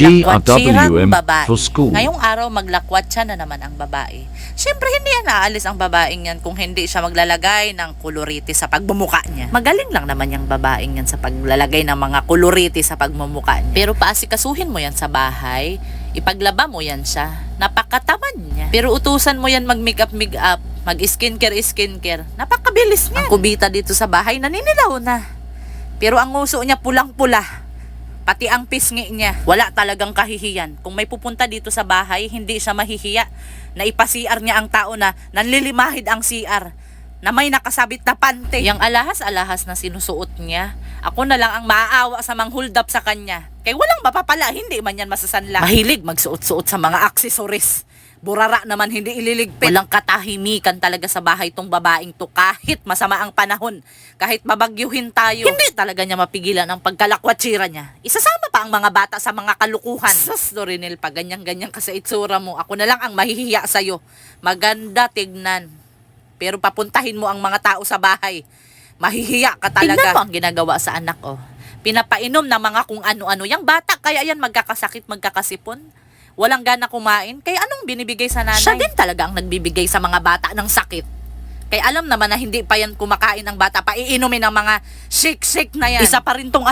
Lakwatsirang babae. for school. Ngayong araw maglakwatsa na naman ang babae. Siyempre hindi yan aalis ang babaeng yan kung hindi siya maglalagay ng koloriti sa pagmumuka niya. Magaling lang naman yung babaeng yan sa paglalagay ng mga koloriti sa pagmumuka niya. Pero paasikasuhin mo yan sa bahay, ipaglaba mo yan siya. Napakatamad niya. Pero utusan mo yan mag-makeup, mag-skincare. Napakabilis niya. Ang kubita dito sa bahay naninilaw na. Pero ang nguso niya pulang-pula. Pati ang pisngi niya, wala talagang kahihiyan. Kung may pupunta dito sa bahay, hindi siya mahihiya na ipasiar niya ang tao na nanlilimahid ang CR, na may nakasabit na pante. Yang alahas-alahas na sinusuot niya, ako na lang ang maaawa sa manghuld up sa kanya. Kay walang mapapala, hindi man yan masasanla. Mahilig magsuot-suot sa mga aksesoris. Burara naman hindi ililigpit. Walang katahimikan talaga sa bahay tong babaeng to kahit masama ang panahon. Kahit mabagyuhin tayo, hindi talaga niya mapigilan ang pagkalakwatsira niya. Isasama pa ang mga bata sa mga kalukuhan. Sus, Dorinel, pa ganyan-ganyan ka sa itsura mo. Ako na lang ang mahihiya sa'yo. Maganda tignan. Pero papuntahin mo ang mga tao sa bahay. Mahihiya ka talaga. Tignan mo ang ginagawa sa anak, oh. Pinapainom na mga kung ano-ano. Yang bata, kaya yan magkakasakit, magkakasipon. Walang gana kumain, kaya anong binibigay sa nanay? Siya din talaga ang nagbibigay sa mga bata ng sakit. Kaya alam naman na hindi pa yan kumakain ang bata, paiinumin ng mga shake-shake na yan. Isa pa rin tong